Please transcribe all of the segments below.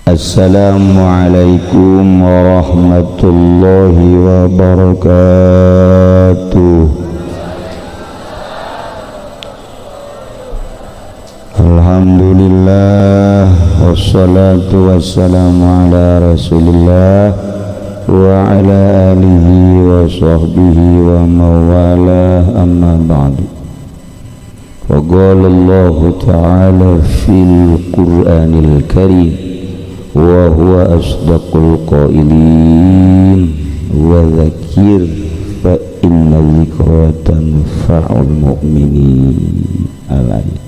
Assalamualaikum warahmatullahi wabarakatuh. Alhamdulillah wassalatu wassalamu ala rasulillah wa ala alihi wa sahbihi wa mawalah, amma ba'du. Wa qala Allah ta'ala fil Qur'anil Karim wa huwa asdaqul qailin wa dzakir fa inna dzikra tanfa'ul mu'minin. Al-ayat.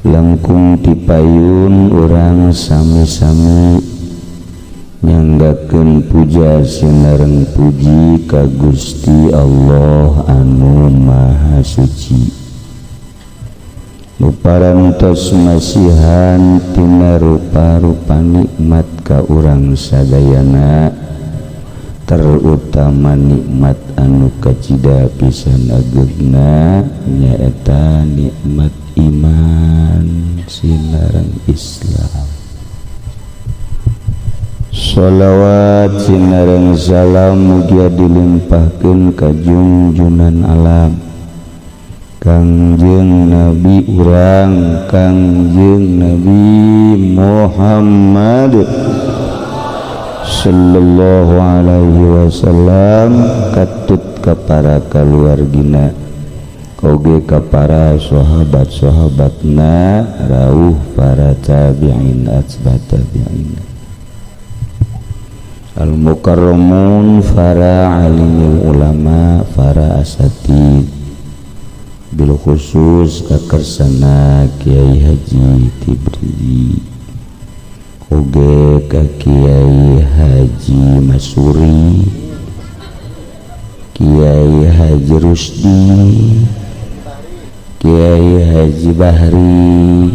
Langkung dipayun orang sami-sami nyanggakeun puja sinareng puji ka Gusti Allah anu Maha Suci, nu parantos masihan tina rupa-rupa nikmat ka urang sadayana, terutama nikmat anu kacida pisan ageuna nyaeta nikmat iman sinareng Islam. Sholawat sinareng salam mugia dilimpahkeun ka junjunan alam Kangjeng Nabi urang, Kangjeng Nabi Muhammad sallallahu alaihi wasallam, katut ka para kaluargina oge ka para sahabat-sahabatna, rawuh para tabi'in atba' tabi'in, al-mukarramun para alimul ulama, para asatid, bil khusus kakersana Kiai Haji Tibridi, oge ka Kiai Haji Masuri, Kiai Haji Rusdi, Kiai Haji Bahri,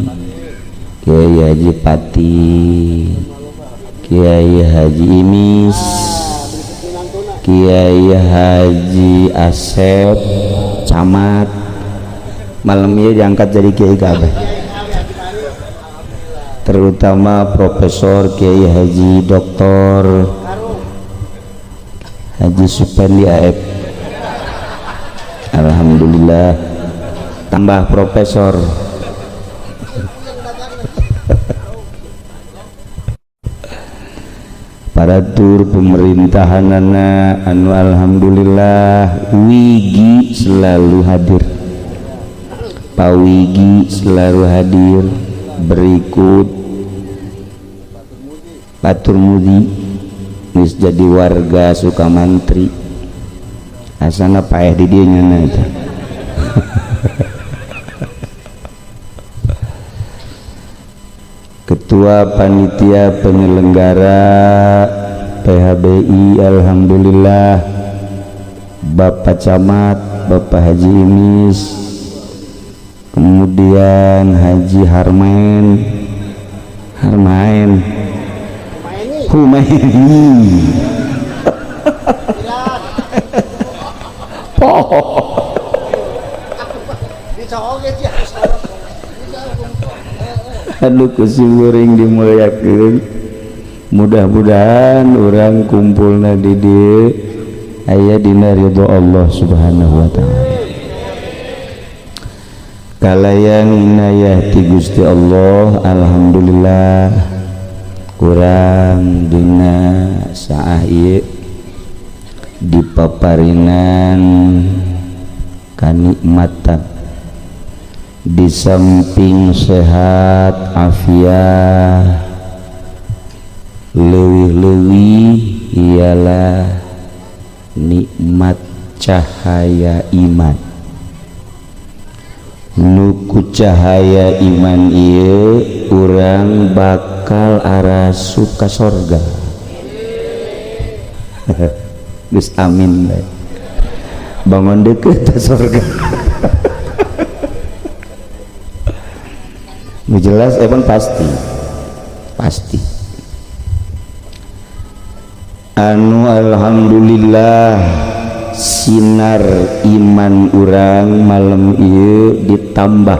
Kiai Haji Pati, Kiai Haji Imis, Kiai Haji Asep Camat. Malam ini diangkat jadi Kiai kabeh, terutama Profesor Kiai Haji Doktor Haji Supendi AF. Alhamdulillah tambah profesor. Para tur pemerintahanana anu alhamdulillah wigi selalu hadir, Pak Wigi selalu hadir. Berikut Batur Mudi geus jadi warga Sukamantri, asana paeh di dieu nyana eta. Ketua Panitia Penyelenggara PHBI alhamdulillah Bapak Camat, Bapak Haji Imis, kemudian Haji Humaini aduh kusimburing dimuliakeun. Mudah-mudahan orang kumpulna di dieu aya dina ridho Allah subhanahu wa ta'ala, kalayang inayah ti Gusti Allah. Alhamdulillah kurang dina saah ieu dipaparinan kanikmatan di samping sehat afiat, leuwih-leuwih ialah nikmat cahaya iman. Nuku cahaya iman ieu urang bakal arasup ka sorga. Geus amin bae. Bangun deukeut ka sorga. Nu jelas emang pasti anu alhamdulillah sinar iman urang malam ieu ditambah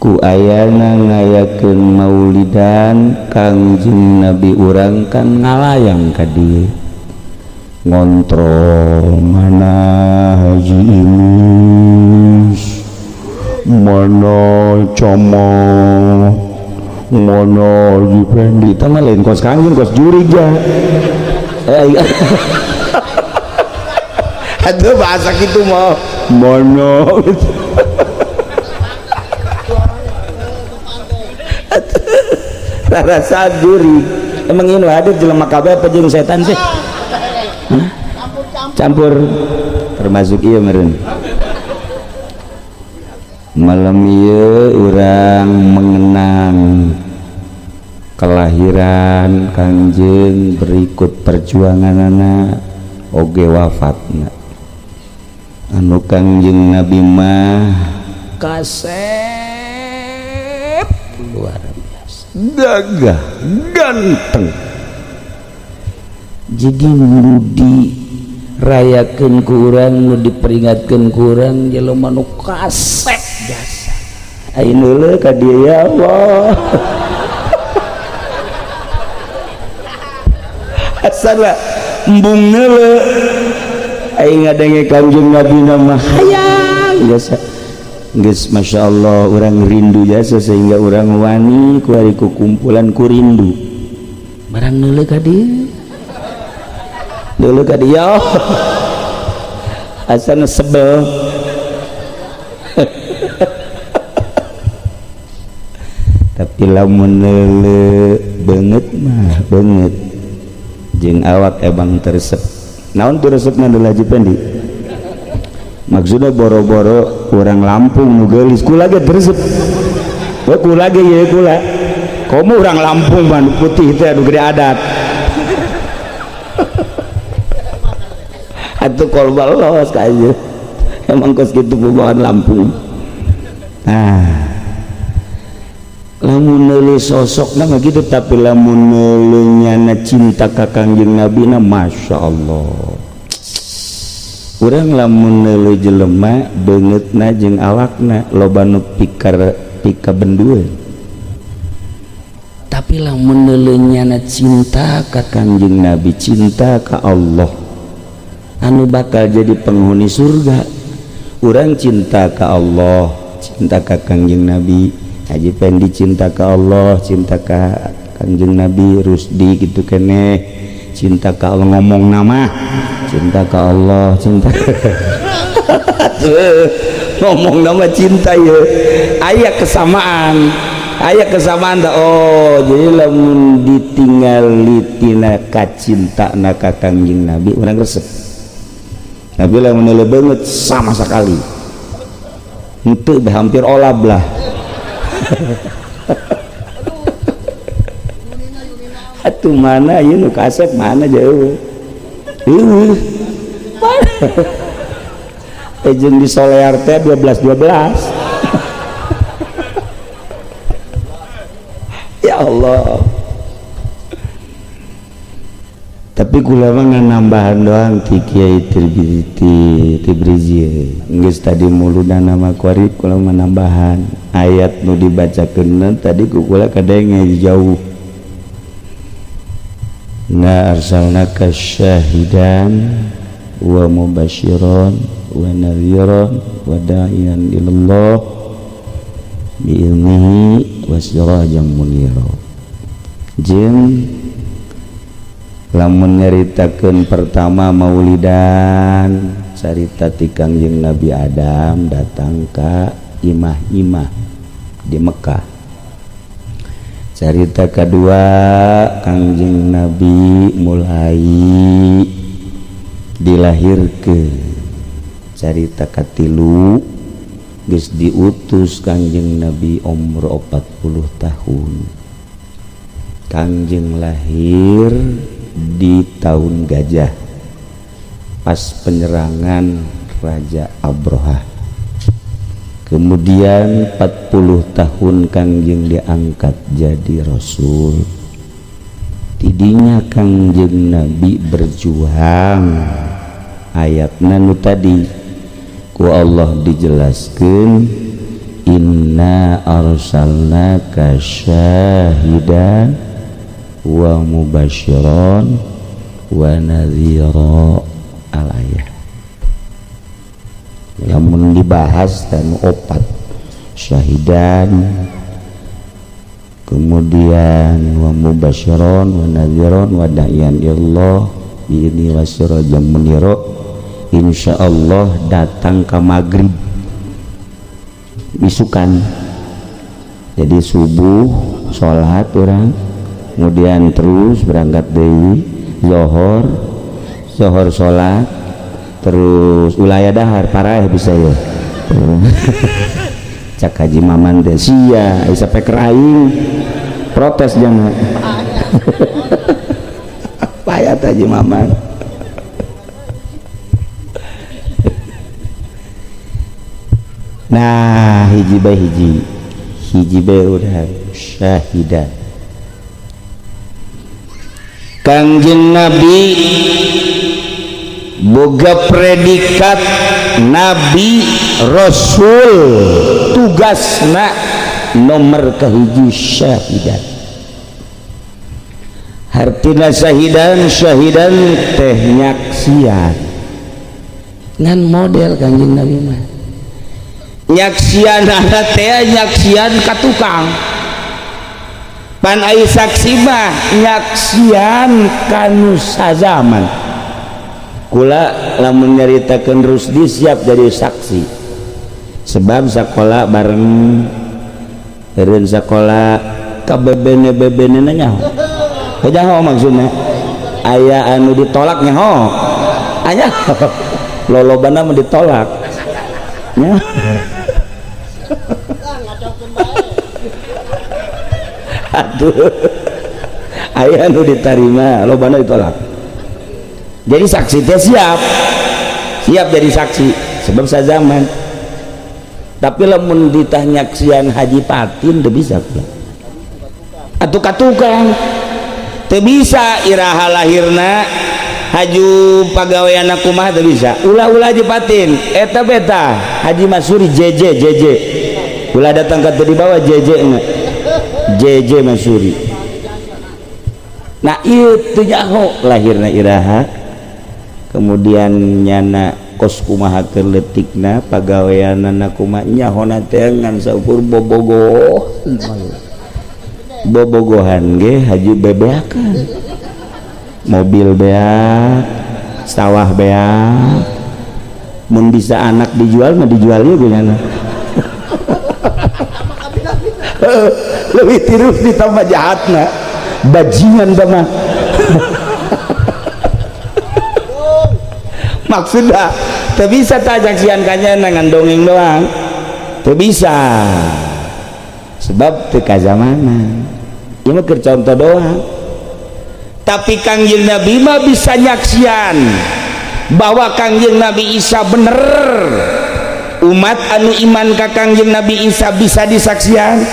ku ku ayana ngayakeun maulidan Kangjeng Nabi urang kan ngalayang ka dieu ngontrol mana Haji Imus mana Como mana Haji Fendi tama lain kos Kangjeng kos Jurija aduh bahasa gitu mah mana rasa juri emang ini ada jelema kabeh apa jeung setan sih campur termasuk iya meureun malam ieu urang mengenang kelahiran Kangjeng berikut perjuanganana oge wafatna anu Kangjeng Nabi mah kasep luar gagah ganteng jadi nu dirayakeun ku urang nu diperingatkeun ku urang jelema nu kasep jasa ayeuna heuleuh ka dieu ya Allah asal embung heuleuh aing ngadenge Kangjeng Nabi mah hayang jasa geus Masya Allah orang rindu jasa sehingga orang wani ku ari ku kumpulan ku rindu barang neuleuh ka dieu neuleuh ka dieu asana sebel tapi lamun neuleuh beungeut mah beungeut jeung awak ebang teresep naon tuh resepna Abdul Haji Pendi maksudnya boro-boro kurang Lampung nu geulis kula ge teresep we kula ge ye kula komo urang Lampung mah putih teh anu gede adat atuh kolbal los ka ieu emang kos kitu bobogan Lampung lamun neuleuh sosokna mah kitu tapi lamun neuleuh nyana cinta ka Kangjeng Nabi na Masya Allah urang lamun neuleuh jelema beungeutna jeung awakna loba nu pika bendueun tapi lamun neuleuh nyana cinta ka Kangjeng Nabi cinta ka Allah anu bakal jadi penghuni surga urang cinta ka Allah cinta ka Kangjeng Nabi Haji Pendi cinta ka Allah cinta ka Kangjeng Nabi Rusdi gitu keneh cinta ka Allah ngomong nama cinta ka Allah cinta ngomong nama cinta ya aya kesamaan dah oh jadi lamun ditinggali tina kacintana ka Kangjeng Nabi urang resep tapi lamun neuleuh beungeut sama sekali henteu hampir olab lah atuh mana ieu nu kasep mana jauh jeung di solear teh 12 ya Allah tapi kula mah nambahan doang ti Kiai Tibrizi geus tadi muluna nama kuari kula mah nambahan ayat nu dibacakeun tadi ku kula kadenge jauh na arsalnaka syahidan wa mubasyiran wa nadhiran wa da'iyan ilallah bi ilmihi wa sirajan munira jeung lamun nyaritakeun pertama maulidan carita ti Kangjeng Nabi Adam datang ka imah-imah di Mekah carita kedua Kangjeng Nabi mulai dilahirkeun carita katilu geus diutus Kangjeng Nabi umur 40 tahun Kangjeng lahir di tahun gajah pas penyerangan Raja Abroha kemudian 40 tahun Kangjeng diangkat jadi Rasul tidinya Kangjeng Nabi berjuang ayatna nu tadi ku Allah dijelaskeun inna inna arsalnaka syahidan wa mubasyiran wa nadhira al-ayah. Lamun dibahas dan opat syahidan, kemudian wa mubasyiran wa nadhiran wa da'iyan illallah bi'idni wa sirajan munira, insyaallah datang ke maghrib bisukan. Jadi subuh sholat orang, kemudian terus berangkat dari zohor sholat, terus wilayah dahar parah bisa ya. Cak Haji Maman teh sia aya peker aing protes jangan. Payat Haji Maman. Nah hiji bae udah syahidah. Kangjeng Nabi boga predikat Nabi Rasul, tugasna nomor kahiji syahidan. Hartina syahidan teh nyaksian ngan model Kangjeng Nabi mah nyaksian ada teh nyaksian ka tukang pan ai saksi mah nyaksian kanu sazaman. Kula lamun nyaritakeun Rusdi siap jadi saksi sebab sakola bareng eureun sakola ka bebene nyaho nyaho maksudna aya anu ditolak nyaho anya lolobana mah ditolak nya aduh aya anu ditarima lobana ditolak. Jadi saksi teh siap jadi saksi sebab sazaman. Tapi lamun ditanya nyaksian haji patin teu bisa atuh katukang teu bisa iraha lahirna haju pagawean kumaha teu bisa ulah-ulah haji patin eta beta Haji Masuri JJ ulah datang ka di bawah JJ Masuri. Nah itu nyaho lahirna iraha kemudian nyana kos kumaha keur leutikna pagaweanana kumaha nyahona teh ngan saukur bobogohan ge haji bebeakan mobil beak sawah beak mun bisa anak dijual mah dijual ieu geunyana leuwih tirus ditambah jahatna bajingan mah maksudnya teu bisa tajaksian kanyana ngan dongeng doang teu bisa sebab teu kazamanan ieu mah keur contoh doang. Tapi Kangjeng Nabi mah bisa nyaksian bahwa Kangjeng Nabi Isa bener. Umat anu iman ka Kangjeng Nabi Isa bisa disaksian,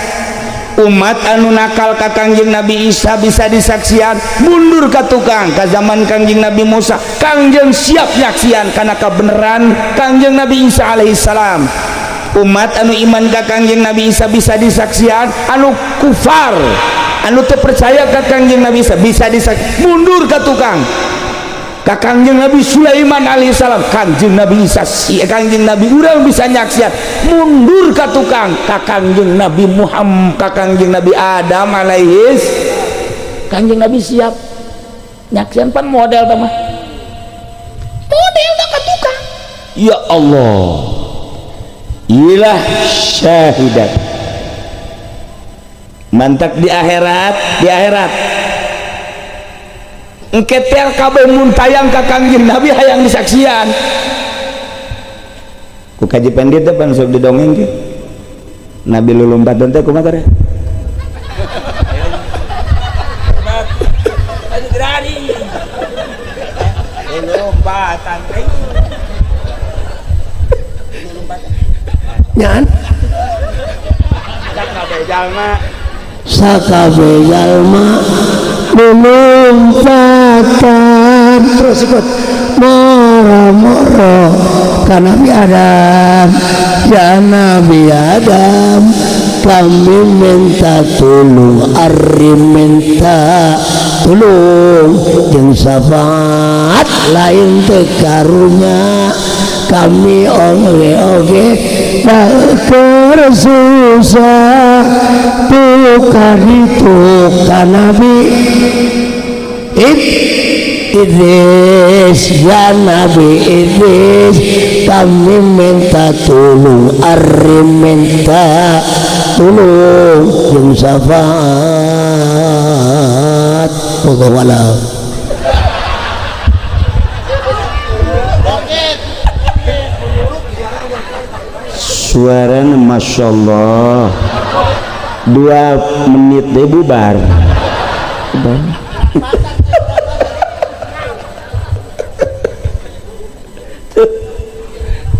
umat anu nakal ka Kangjeng Nabi Isa bisa disaksian. Mundur ka tukang ka zaman Kangjeng Nabi Musa, Kangjeng siap nyaksian karena kebenaran Kangjeng Nabi Isa alaihissalam. Umat anu iman ka Kangjeng Nabi Isa bisa disaksian, anu kufar anu teu percaya ka Kangjeng Nabi Isa bisa disaksian. Mundur ka tukang ka Kangjeng Nabi Sulaiman alaihissalam, Kangjeng Nabi Isa Kangjeng Nabi urang bisa nyaksian. Mundur ka tukang ka Kangjeng Nabi Muhammad ka Kangjeng Nabi Adam alaihis, Kangjeng Nabi siap nyaksian pan model mah model ka tukang. Ya Allah, ilah syahidat mantak di akhirat engketel kabeh mun tayang ka Kangjeng Nabi hayang disaksian ku kaji pendit teh pan sok didongeng ke Nabi lulumpatan teh kumaha teh aduh gerani lompatan nyan sakabeh jalma menumpatan terus ikut moro ka Nabi Adam, ya Nabi Adam kami minta tulung, ari minta tulung jeung syafaat lain teu karunya kami oge susah tukar itu ka Nabi Idris, ya Nabi Idris kami minta tulung, ari minta tulung jeung syafaat wallahu. Suaranya Masya Allah 2 menit deh bubar.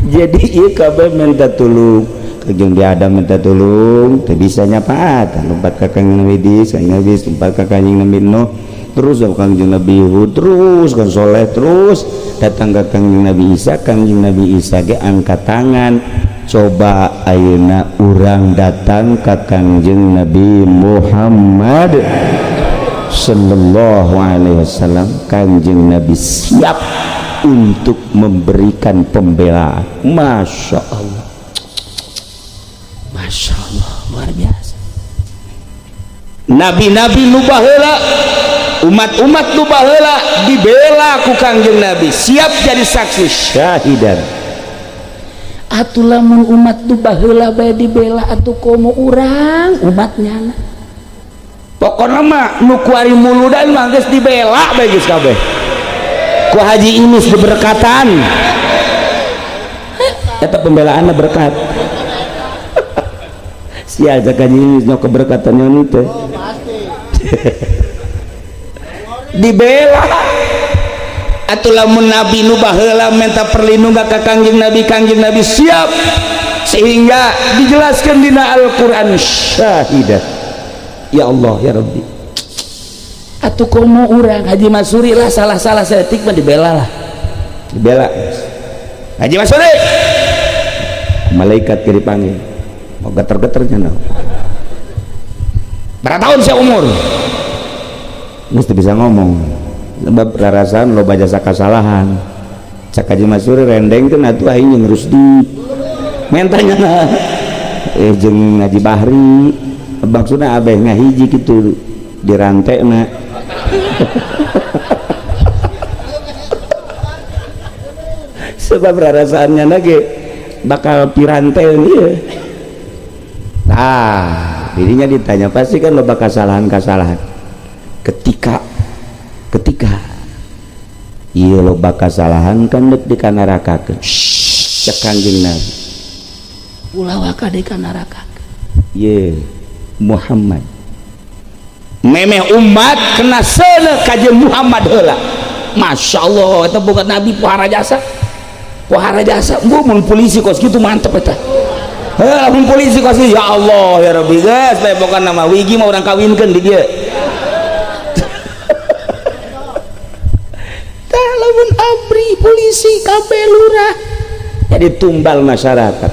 Jadi iya kabeh minta tulung, kajeng dia ada minta tulung teu bisa nyapaat lompat ka Kanjeng Nabi Idris, Kanjeng Nabi lompat ka Kanjeng Nabi Nuh, terus ka Kanjeng Nabi Hud, terus kan Soleh, terus datang ke Kanjeng Nabi Isa. Kanjeng Nabi Isa ge angkat tangan, coba ayeuna urang datang ke Kanjeng Nabi Muhammad sallallahu alaihi wasallam. Kanjeng Nabi siap untuk memberikan pembelaan. Masya Allah, Masya Allah, luar biasa. Nabi-nabi nu baheula, umat-umat nu baheula dibela ku Kanjeng Nabi, siap jadi saksi syahidan. Atuh lamun umat nu baheula bae dibela atuh komo urang umatnya. Pokona mah nu kuari muludan mah geus dibela bae geus kabeh. Ku Haji Inis diberkatan eta pembelaanna berkat sia aja Haji Inis nya keberkatan nyon teh dibela. Atuh lamun nabi nu baheula minta perlindungan ka Kanjeng Nabi siap, sehingga dijelaskan dina Al-Qur'an syahidah. Ya Allah ya Rabbi, atuh komo urang Haji Masuri lah salah-salah setik mah dibela lah, dibela. Haji Masuri malaikat kiri panggil mau geter-geternya no. Berapa tahun saya umur mesti bisa ngomong sebab rarasan lo baca kesalahan. Cak Haji Masuri rendeng kan atuh aing jeung Rusdi mentanya nah jeung Haji Bahri maksudna abeh ngahiji kitu dirantena sebab rarasannya lagi bakal pirantel dia. Nah dirinya ditanya pasti kan lo bakal kesalahan ketika iya lo bakal kesalahan kan dek di kanarakakeun cek Kanjeng Nabi ulah waka di kanarakakeun ye Muhammad memeh umat kena seuneu ka Muhammad heula. Masya Allah eta bukan Nabi pohara jasa mun polisi kos gitu mantep eta. Mun polisi kos ya Allah ya Rabbi geus bae pokona nama wigi mah urang kawinkeun di dieu. Tah lamun abri polisi kabeh lurah jadi tumbal masyarakat.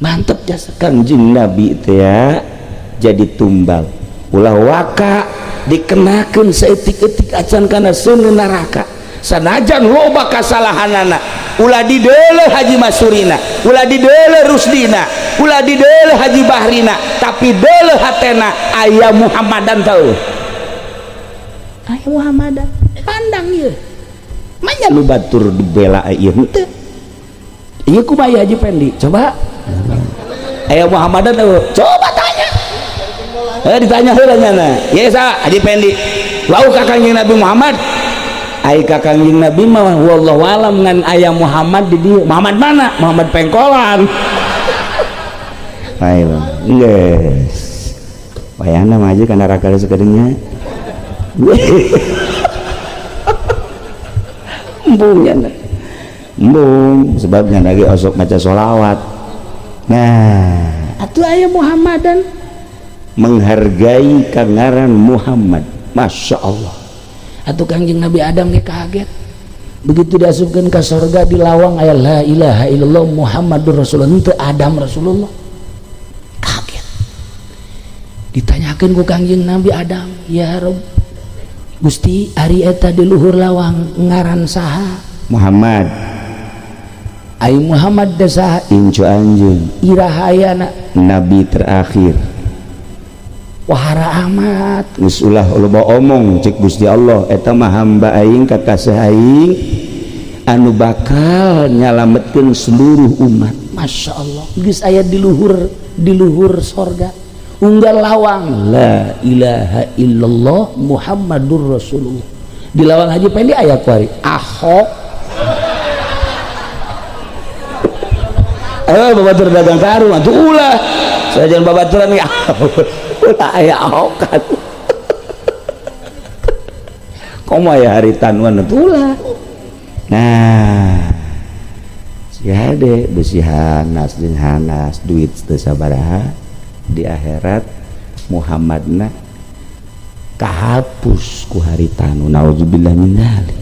Mantep jasa Kanjeng Nabi teh ya jadi tumbal ulah waka dikenakeun saeutik-eutik acan kana seuneu neraka. Sanajan loba kasalahanana ulah dideuleuh Haji Masurina, ulah dideuleuh Rusdina, ulah dideuleuh Haji Bahrina, tapi deuleuh hatena aya Muhammadan teu. Aya Muhammadan pandang ieu. Manya lu batur dibela ieu henteu. Ieu kumaha Haji Pendi? Coba. Aya Muhammadan teu. Coba tanya. Ditanya heula nyana. Ye sa Haji Pendi. Wau ka Kanjeng Nabi Muhammad. Ai ka Kanjeng Nabi mah wallahu alam ngan aya Muhammad di dieu. Muhammad mana? Muhammad pengkolan. Ayo, geus. Wayahna mah aja kana raka sakedeungnya. Embungnya. Embung sebabnya lagi osok maca sholawat. Nah, atuh aya Muhammadan menghargai kangaran Muhammad. Masya Allah. Atuh Kanjeng Nabi Adam ge kaget begitu diasupkeun ka surga di lawang aya la ilaha illallah Muhammadur Rasulullah teu Adam Rasulullah. Kaget ditanyakeun ku Kangjeng Nabi Adam, ya Rabb Gusti ari eta di luhur lawang ngaran saha? Muhammad. Ai Muhammad desa incu anjeun irahayana nabi terakhir. Wahara amat geus ulah loba omong cek Gusti Allah eta mah hamba aing kakasih aing anu bakal nyalametkeun seluruh umat. Masya Allah geus aya di luhur sorga unggal lawang la ilaha illallah Muhammadur Rasulullah. Di lawang haji pendek aya kuari ahok babatur dagang karung atuh ulah sajan babaturan ya ulah aya ahokan komo aya hari tanuan atuh ulah. Nah si hade besi hanas jeung hanas duit teu sabaraha di akhirat Muhammadna kahapus ku hari tanu naudzubillah min dzalik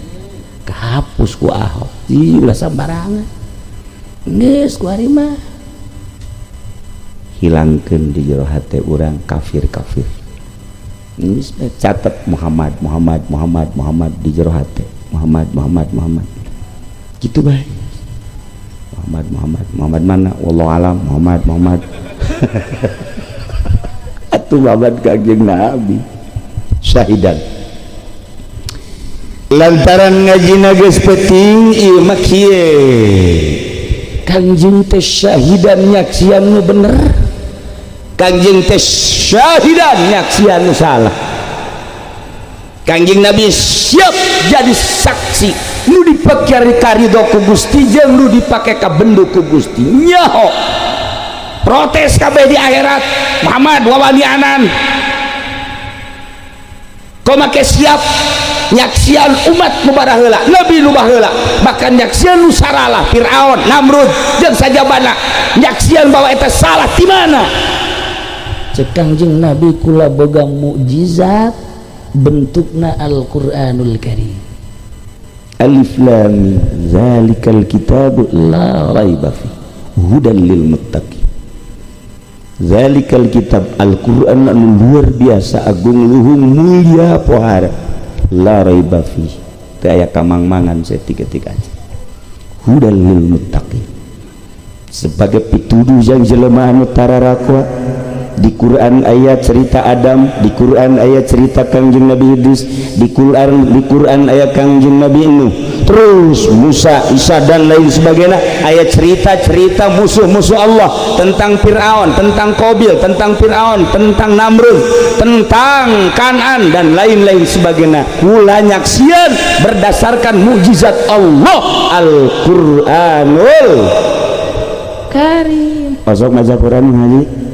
kahapus ku ahok ulah sambarangan geus ku ari mah hilangkeun di jero hate urang kafir-kafir. Geus catet Muhammad di jero hate Muhammad kitu bae. Muhammad mana wallahu alam Muhammad atuh babad Kangjeng Nabi syahidan lantaran ngajina geus penting ieu mah kieu Kangjeng teh syahidan nyaksian nu bener, Kangjeng teh syahidan nyaksian nu salah. Kangjeng Nabi siap jadi saksi nu dipake karidho ku Gusti jeung nu dipake ka bendu ku Gusti nyaho protes kabeh di akhirat. Muhammad wawanianan kau make siap nyaksian umat nu bara heula nabi nu baheula bahkan nyaksian nu saralah Firaun Namrud jeung sajabana nyaksian bahwa eta salah di mana cek Kangjeng Nabi kula boga mukjizat bentukna Al-Qur'anul Karim alif lam mim zalikal kitabu la raiba fi hudan lil muttaqin. Zalikal kitab Al-Qur'an anu luar biasa agung luhung mulia pohara la raiba fi teu aya kamangmangan saeutik-eutik aja hudal lil muttaqin sebagai pituduh jeung jelema anu tararakwa. Di Quran ayat cerita Adam, di Quran ayat cerita Kangjeng Nabi Idris, di Quran ayat Kangjeng Nabi Nuh, terus Musa, Isa dan lain sebagainya ayat cerita musuh-musuh Allah tentang Fir'aun, tentang Qabil, tentang Fir'aun, tentang Namrud, tentang Kan'an dan lain-lain sebagainya. Kula nyaksian berdasarkan mukjizat Allah Al-Qur'anul Karim. Masuk maca Quran haji.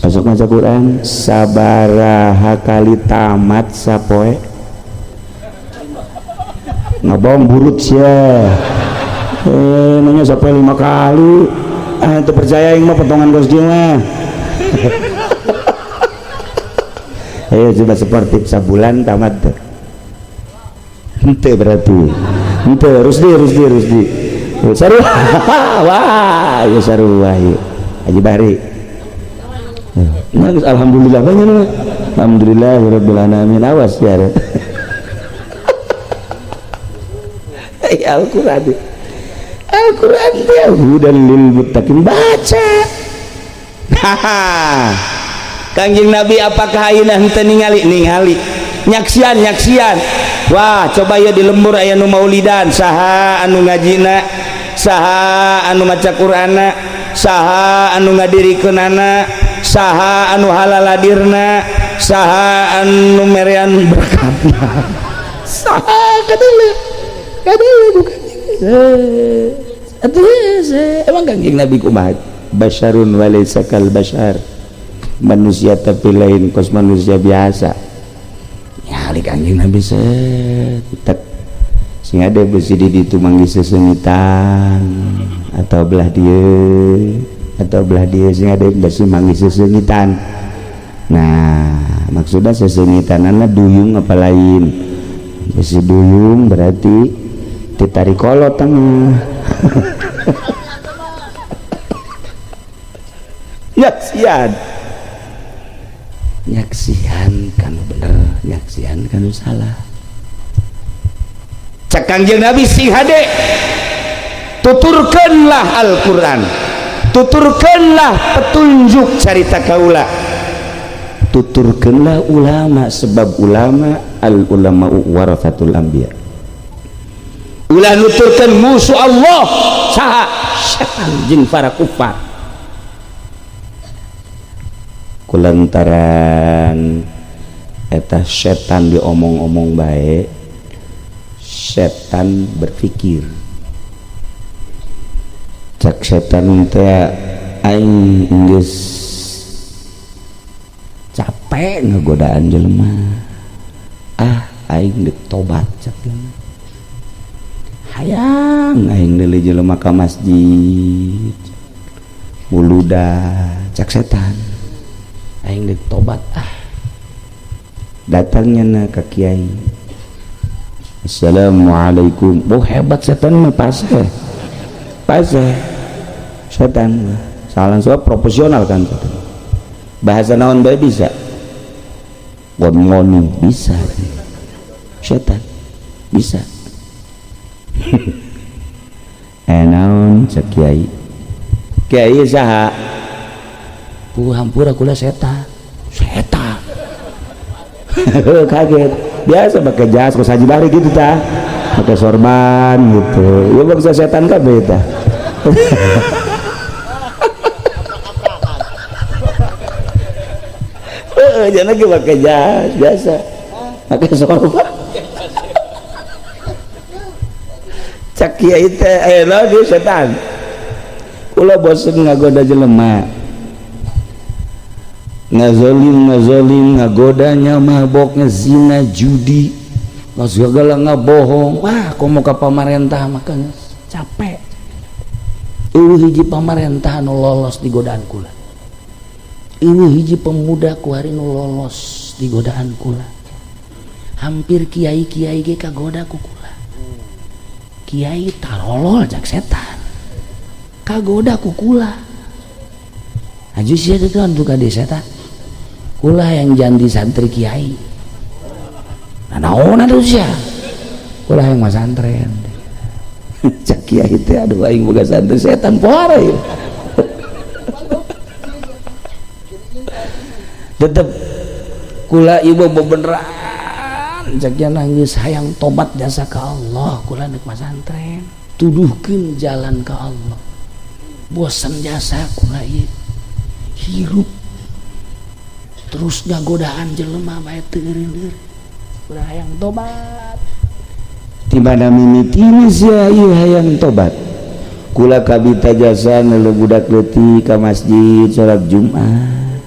Masuk maca Quran sabaraha kali tamat sapoe ngabong burut sia nanya sapoe 5 kali itu percaya yang mah potongan kos dia mah ayo coba seperti sabulan tamat ente berarti ente Rusdi sarua wah ya sarua yuk Haji Bahri. Alhamdulillah banyak nih. Alhamdulillah rabbil alamin. Awas ya. Al-Qur'an. Al-Qur'an dia hudan lil muttaqin baca. Kangjeng Nabi apakah ayeuna henteu ningali nyaksian wah coba ya di lembur aya nu maulidan saha anu ngajina saha anu maca Qur'ana saha anu ngadirikeunana saha anu halaladirna saha anu merean berkatna saha kadele bukan emang Kangjeng Nabi kumaha basyarun walaysa kal basyar manusia tapi lain kos manusia biasa ya ali Kangjeng Nabi setek sing ada besi di ditu manggi sesengitan atau belah dia sing ada besi manggi sesengitan. Nah maksudnya sesengitan anak duyung apa lain besi duyung berarti ditarik kolot tengah. nyaksian kan bener, nyaksian kan salah. Cak Kangjeng Nabi sing hade, tuturkanlah Al-Quran, tuturkanlah petunjuk carita kaula, tuturkanlah ulama, sebab ulama al ulama warathatul anbiya. Ulah nuturkan musuh Allah saha setan jeung para kufar, kulantaran eta setan diomong-omong baik, setan berpikir cak setan teh aing geus capek ngegodaan jelema, aing deuk tobat cak hayang aing deuleu jelema ka masjid muludah cak setan aing deuk tobat datangnya na ka kiai, assalamualaikum. Oh hebat setan mah pas setan salah soal profesional kan setan. Bahasa naon bae bisa, ngomong bisa, setan bisa. Naon cek kiai saha hampura kula setan kaget biasa pakai jas kos haji balik gitu ta, pakai sorban gitu ya bisa setan kan beta. Jangan lagi pakai jas biasa pakai sorban cak kiai teh dia setan kula bosen ngagoda jelema, ngazolim ngagodanya mabok ngezina judi segala ngabohong. Wah komo ka pamarentah makanya capek. Hiji pamarentah nu lolos di godaan kula, hiji pemuda ku hari nu lolos di godaan kula, hampir kiai-kiai ge kagoda ku kula. Kiai tarolol jak setan kagoda ku kula. Aju sia teh untuk ka setan kula yang janji santri kiai. Nah naon atuh sia? Kula yang mas santren. Cak kiai teh aduh aing boga santri setan poare. Tetep kula ieu beneran cak nangis hayang tobat jasa ka Allah, kula neuk mas santren. Tuduhkeun jalan ka Allah. Bosan jasa kula ieu. Hirup terus ngagodaan jelema bae teu eureun-eureun. Udah hayang tobat. Tibana mimiti sia ieu hayang tobat. Kula kabita jasa neuleuh budak leutik ka masjid salat Jumat.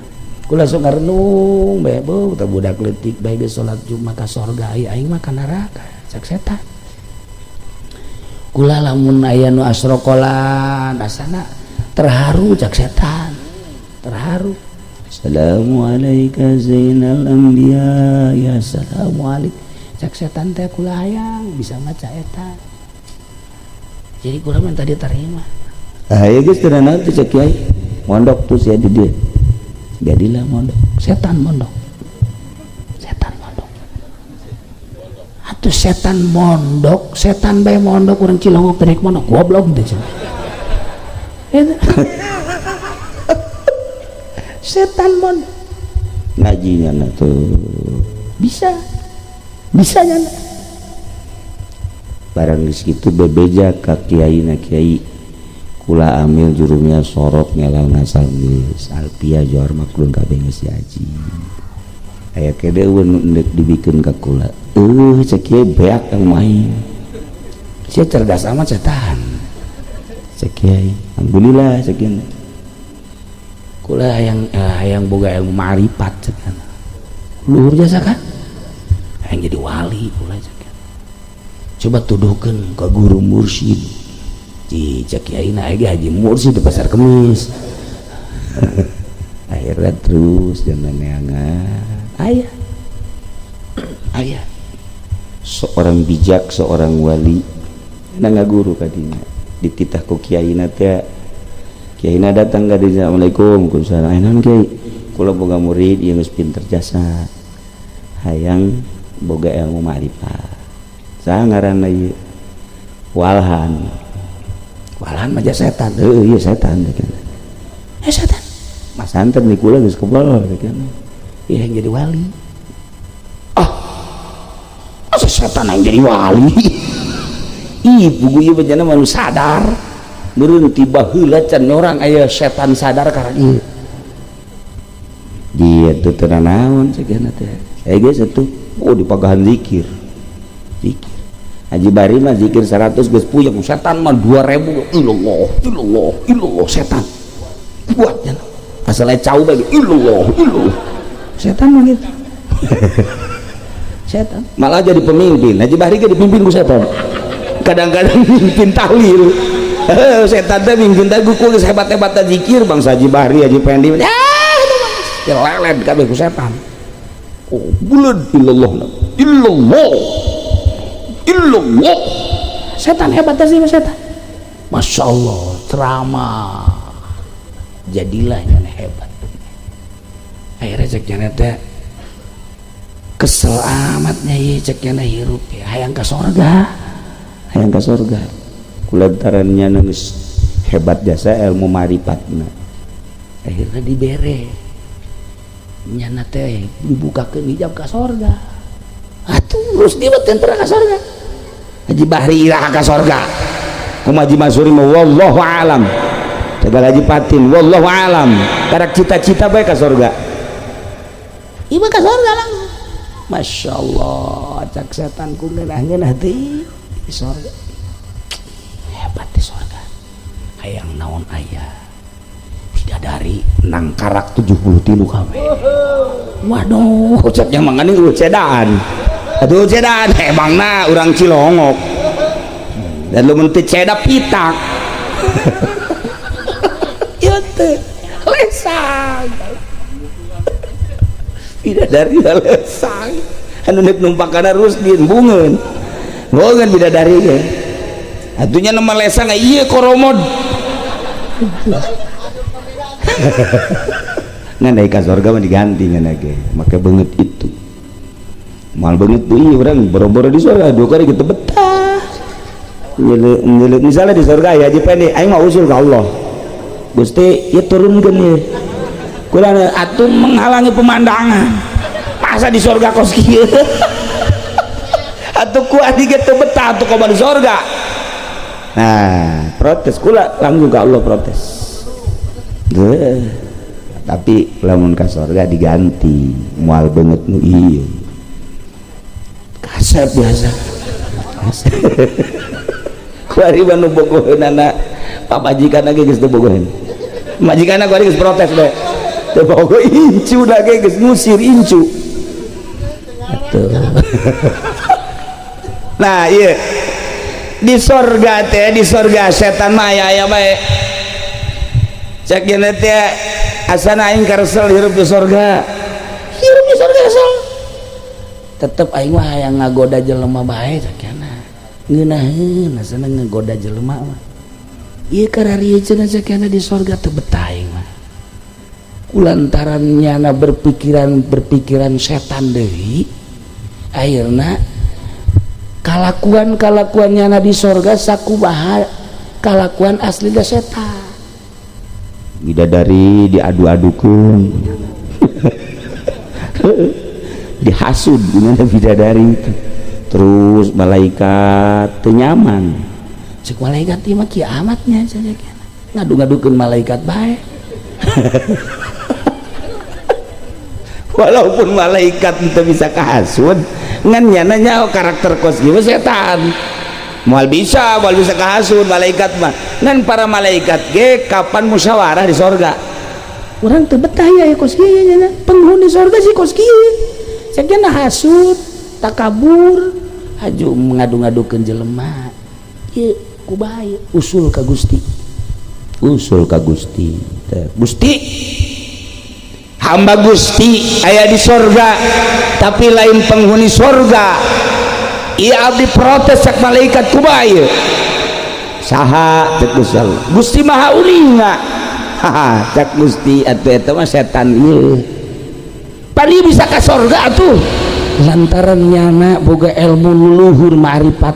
Kula sok ngarenung bae beuh teh budak leutik bae geus salat Jumat ka sorga aing mah ka neraka cak setan. Kula lamun aya nu asrokolan asana terharu cak setan. Terharu. Assalamualaikum zainal anbiya ya assalamualaikum cak setan teh kula hayang bisa maca eta, jadi kula minta diterima. Ya geus teu naon teh cek kiai mondok tuh sia di dieu jadilah mondok setan mondok atuh setan mondok setan bae mondok urang Cilongok teh mondok goblok teh setan mon ngajinya na tuh bisa nyana barang geus kitu bebeja ka kiaina kiai kula amil jurumnya sorok ngelal ngasal geus alpia johar maklun kabeh geus haji aya kede neuk dibikeun ka kula cek kiai beak kang main sia cerdas amat setan cek kiai alhamdulillah cek kiai kula hayang boga ilmu ma'rifat cekan luhur jasa kan hayang jadi wali kula cekan coba tuduhkeun ka guru mursyid di cek kiaina aya haji mursyid di pasar kemis akhirnya terus dan neangan ayah seorang bijak seorang wali ngaguru kadinya dititah ku kiaina teh. Kiaina datang ka dieu, Assalamualaikum. Waalaikumsalam. Naon Kiai? Kula boga murid ieu geus pinter jasa. Hayang boga ilmu ma'rifat. Saha ngaranna ieu? Walhan. Walhan mah setan. Iya setan kan. Setan. Mas santen di kula geus kebal kan. Iya yang jadi wali. Masa setan yang jadi wali? Ih, buku ieu bencana manu sadar. Meureun tiba heula can orang aya setan sadar karena ieu. Dia teu teu naon ceugana teh. Geus atuh di pagahan zikir. Zikir. Haji Bari mah zikir 100 geus puyeng, setan mah 2000. Illallah setan. Kuat nya. Asal cau bae illallah. Setan mah gitu. Setan malah jadi pemimpin. Haji Bari ge dipimpin ku setan. Kadang-kadang mimpin tahlil. Setan teh mimpin teh ku geus hebat-hebat zikir bangsa Haji Bahri, Haji Pendi. Lelet kabeh ku setan. Oh, buleud illallah. Setan hebat sih setan. Masya Allah, ceramah. Jadilah yang hebat. Akhirnya cek jana teh kesel amatnya ieu cek jana hirup ya. Hayang ka sorga. Kulantarannya geus hebat jasa ilmu maripatna. Akhirnya dibere nyana teh dibukakeun hijab ka sorga. Atuh terus dia tentera ka sorga. Haji Bahri iraha ka sorga. Kumaha Haji Masuri mah wallahu alam. Tegal Haji Patin wallahu alam. Karak cita-cita bae ka sorga. Ieu ka sorga langsung. Masya Allah, cak setan ku ngeunah-ngeunah di sorga. Hebat di sorga. Hayang naon aya bidadari nang karak 73 kabeh. Waduh, ceknya mangani cedaan. Aduh cedaan emangna urang Cilongok. Dan lu menti ceda pitak. Ieu teh lesang. Bidadari lesang. Anu neuk numpakana Rusdin bungeun bidadari ge. Atunya nama lesang ieu koromod. Ngan ka surga mah diganti ngan ge, make beungeut itu. Moal beungeut deui urang boro-boro di surga 2 kali kitu betah. Nyeleuk misalnya di surga ya Haji Pendi, aing mah usul ka Allah. Gusti, ieu turunkeun ieu. Kurang atuh menghalangi pemandangan. Masa di surga kos kieu? Atuh ku adi ge teu betah atuh komo di surga. Nah, protes kula langsung ke Allah protes. Tapi lamun ka surga diganti moal beungeut nu ieu. Kasep biasa. Kuari nu bogoheunana papajikanna ge geus teu bogoheun. Majikanna kuari geus protes we. Teu bogo incu da ge geus ngusir incu. Atuh. Nah, ieu di sorga teh, di sorga setan mah aya bae. Cek yeuna teh asana aing karesel hirup di sorga. Hirup di sorga asal. Tetep aing mah hayang ngagoda jelema bae sakana. Ngeunaheun asana ngagoda jelema mah. Ieu kararieun sakana di sorga teu betah aing mah. Kulantaran nyana berpikiran setan deui. Akhirna kalakuan nyana di sorga sakumaha kalakuan asli da setan. Bidadari diadu-adukeun. Dihasud gimana bidadari itu. Terus malaikat teu nyaman. Cek malaikat ieu mah kiamatnya saja kana. Ngadu-ngadukeun malaikat bae. Walaupun malaikat teu bisa kahasud, ngan nyana nyaho karakter kos ieu setan. Moal bisa kahasud malaikat mah. Ngan para malaikat ge kapan musyawarah di sorga. Urang teu betah ya kos kieu nya. Penghuni sorga si kos kieu. Sakjana hasud, takabur, haju ngadu-ngadukeun jelema. Ieu kubae usul ka Gusti. Gusti hamba Gusti aya di sorga tapi lain penghuni sorga. Ia abdi protes sak malaikat kubae saha cek Gusti Allah Gusti Maha Ulinga cek Gusti atuh eta mah setan ieu pari bisa ka sorga atuh lantaran nyana boga ilmu luhur ma'rifat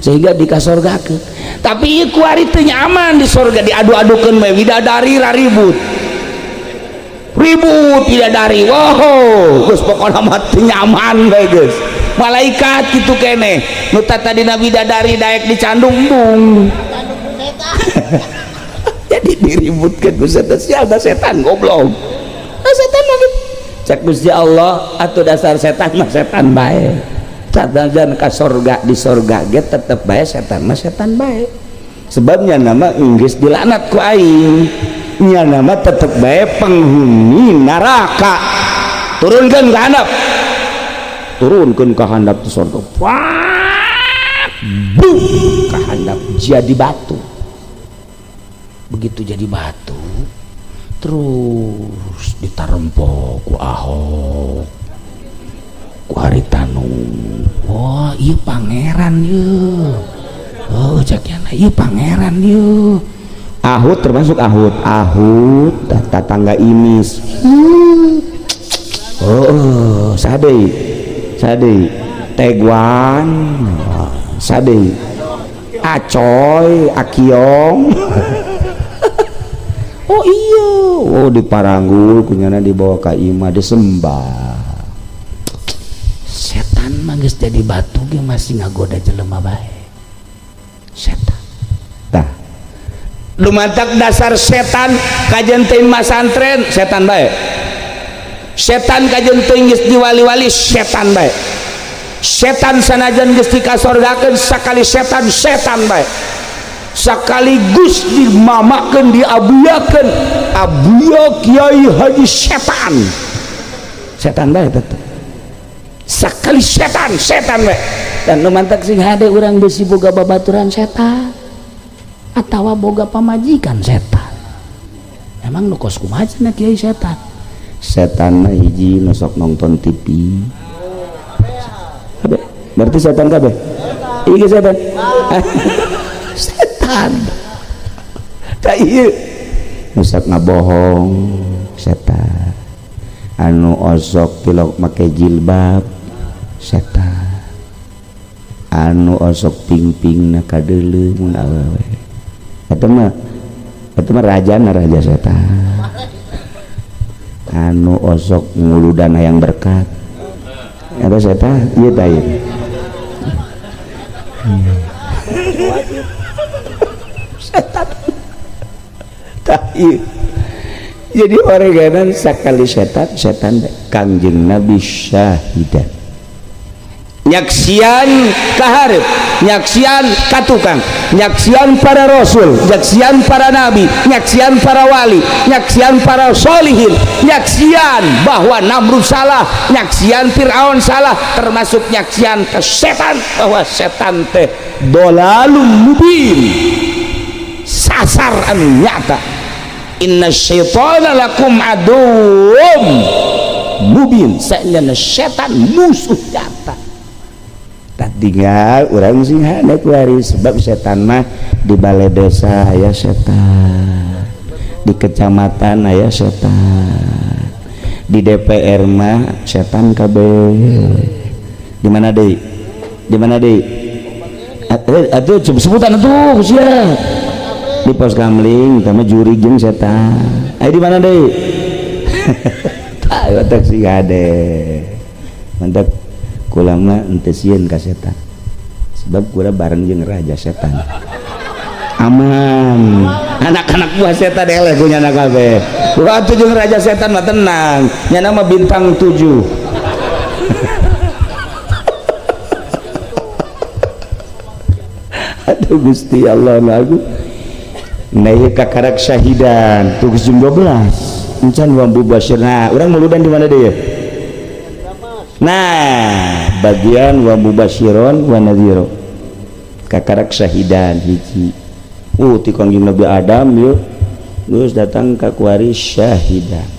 sehingga dikasorgakeun tapi ieu kuari teu nyaman di sorga diadu-adukeun we widadari raribut ribut bidadari wow geus pokona mah teu nyaman we geus malaikat gitu kene nu tadina bidadari daek dicandung embung jadi diributkeun ku setan sial da setan goblok setan mah cek Gusti Allah atuh dasar setan mah setan bae sanajan ka sorga di sorga ge tetep bae setan mah setan bae sebabnya nama geus dilaknat ku aing nya nama tetep bae penghuni neraka turunkeun ka handap turunkeun ka handap di sorga bum ka handap jadi batu begitu jadi batu terus ditarempo ku Ahok ku Haritanu wah ieu pangeran ieu oh cakiana ieu pangeran ieu Ahud termasuk Ahud tetangga Imis oh sadei Tegwan sadei Acoy Akiong oh iya oh diparanggul kunyana dibawa ka imah disembah setan mah geus jadi batu ge masih ngagoda jelema bae setan tah lumantak dasar setan kajen teuing masantren setan bae setan kajen teuing geus diwali-wali setan bae setan sanajan geus dikasorgakeun sakali setan bae sekaligus dimamakeun diabuyakeun abuya Kiai Haji setan bae tetep sakali setan bae dan lumantak sing hade urang bisi boga babaturan setan atawa boga pamajikan setan emang nu kos kumaha cenah Kiai setan mah hiji nu sok nonton TV kabeh berarti setan kabeh iki setan setan tak iya nusak ngabohong setan anu osok pilok make jilbab setan anu osok ping-ping na kadeuleu mun awewe eta mah raja setan anu osok nguludan hayang berkat eta setan ieu tah ieu setan tak jadi oreganan sakali setan Kangjeng Nabi syahidan nyaksian kaharep nyaksian katukang nyaksian para rasul nyaksian para nabi nyaksian para wali nyaksian para solihin nyaksian bahwa Namrud salah nyaksian Fir'aun salah termasuk nyaksian ke setan bahwa setan teh dolalum mubin sasar anu nyata inna syaitana lakum aduwwum mubin saenyana setan musuh nyata tak tinggal urang sing hade kuari sebab setan mah di balai desa aya setan di kecamatan aya setan di DPR mah setan kabeh di mana deui atuh sebutan atuh sia di pos kamling sama juri jeung setan aya di mana deui tah otak sing hade mantap kulama ente sieun ka setan sebab kura bareng jeung raja setan aman anak-anak buah setan eleh kunyana kabeh kura atuh jeung raja setan mah tenang nyana mah bintang 7 aduh Gusti Allah lagu naik kakarak syahidan tugas jam 12 encan wambu basyirna urang muludan di mana deh nah bagian wa mubasyiron wa nadhiro kakarak syahidan hiji ti Kangjeng Nabi Adam yuk terus datang ka kuari syahidan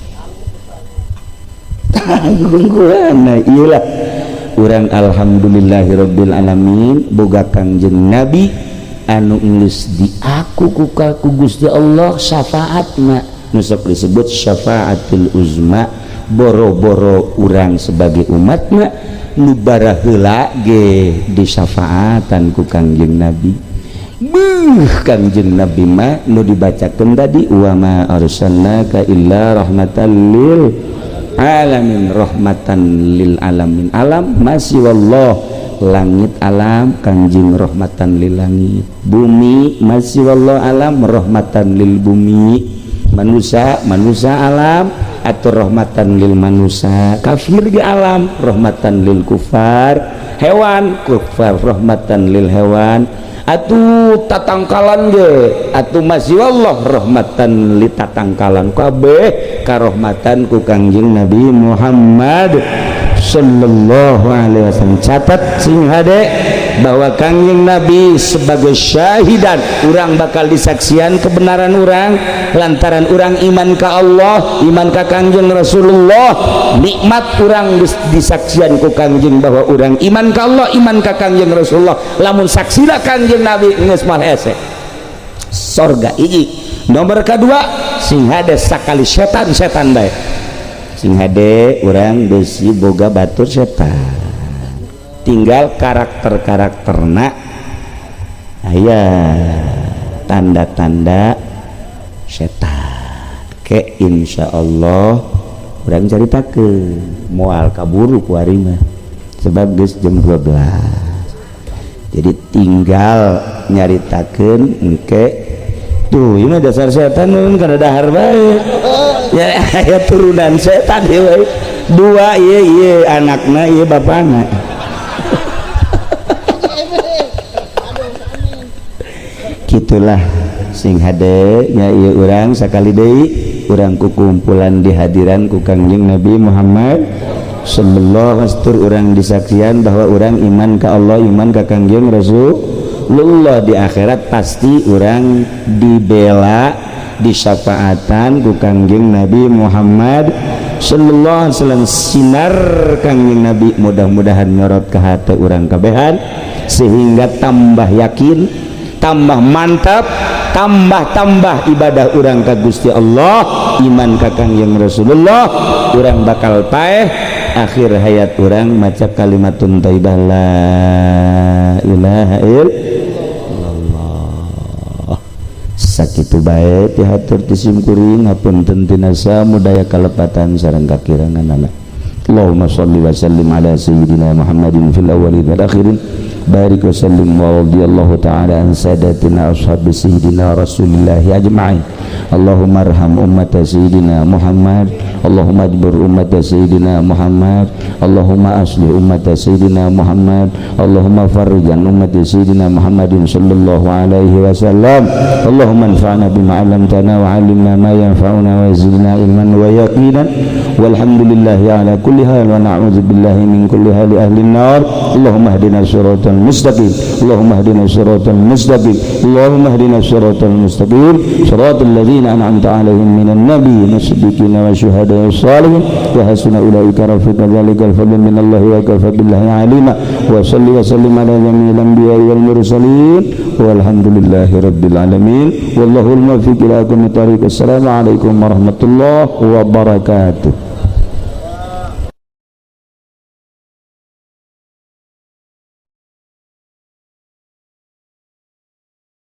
tanggungan iyalah urang alhamdulillahirabbil alamin boga Kangjeng Nabi anu geus di aku ku Gusti Allah syafaatna nu sok disebut syafaatul uzma, boro-boro urang sebagai umatna nu bara heula ge disyafaatan ku Kangjeng Nabi. Kangjeng Nabi mah nu dibacakeun tadi wa ma arsalnaka illa rahmatan lil alamin, rahmatan lil alamin. Alam masih wallah, langit alam Kangjeng rahmatan lil langit, bumi masih wallah alam rahmatan lil bumi, manusia alam atau rahmatan lil manusia, kafir di alam rahmatan lil kufar, hewan kufar rahmatan lil hewan, atuh tatangkalan ge atuh masih wallah rahmatan li tatangkalan kabeh karahmatan ku Kangjeng Nabi Muhammad sallallahu alaihi wasallam. Catat sing hade bahwa Kangjeng Nabi sebagai syahidan, urang bakal disaksian kebenaran urang lantaran urang iman ka Allah, iman ka Kangjeng Rasulullah. Nikmat urang disaksian ku Kangjeng bahwa urang iman ka Allah, iman ka Kangjeng Rasulullah. Lamun saksina Kangjeng Nabi geus mah hese sorga. Hiji. Nomor kedua sing hade sakali setan bae, sing hade urang besi boga batur setan, tinggal karakter-karakterna aya tanda-tanda setan ke insyaallah urang caritakeun moal kaburu ku ari mah sebab geus jam 12. Jadi tinggal nyaritakeun engke tuh ini dasar setan nun kada dahar bae ya aya turunan setan ieu dua ieu anakna ieu bapana. Gitulah sing hade nya ieu urang sakali deui urang kukumpulan di hadiran ku Kangjeng Nabi Muhammad sallallahu alaihi wasallam. Urang disaksian bahwa urang iman ka Allah, iman ka Kangjeng Rasulullah. Di akhirat pasti urang dibela disyafaatan ku Kangjeng Nabi Muhammad sallallahu alaihi wasallam. Sinar Kangjeng Nabi mudah-mudahan nyorot ka hate urang kabehan sehingga tambah yakin, tambah mantap, tambah ibadah urang ka Gusti Allah, iman ka Kangjeng Rasulullah. Urang bakal paeh akhir hayat urang maca kalimatun thayyibah la ilaha illallah. Sakitu bae ti hatur ti simkuring hapunten tina samudaya kalepatan sareng kakiranganana. Allahumma shalli wa sallim ala sayyidina Muhammadin fil awwalin wal akhirin. Barik wa sallim wa radiyallahu ta'ala an sadatina ashabi sayyidina rasulillahi ajma'in. Allahumma arham ummata sayyidina Muhammad, Allahumma ajbur ummata sayyidina Muhammad, Allahumma aslih ummata sayyidina Muhammad, Allahumma farrijan ummata sayyidina Muhammadin sallallahu alaihi wasallam. Allahumma anfa'na bima 'allamtana wa 'allimna ma yanfa'una wa zidna ilman wa yaqinan. Walhamdulillahi ala kulli hal wa na'udzu billahi min kulli hali ahli an-nar. Allahumma hdina siratal mustaqim, Allahumma hdina siratal mustaqim, Allahumma hdina siratal mustaqim, siratal ladzina an'amta 'alaihim minan nabiyyin was-siddiqin wasyuhada'i was-shalihin wa hasuna ulaika rafiqa. Dzalikal fadlu minallahi wa kafa billahi 'alima. Wa shalli wa sallim ala jami'il anbiya'i wal mursalin walhamdulillahi rabbil alamin. Wallahul muwaffiq ila aqwamit thariq. Assalamu alaikum warahmatullahi wabarakatuh.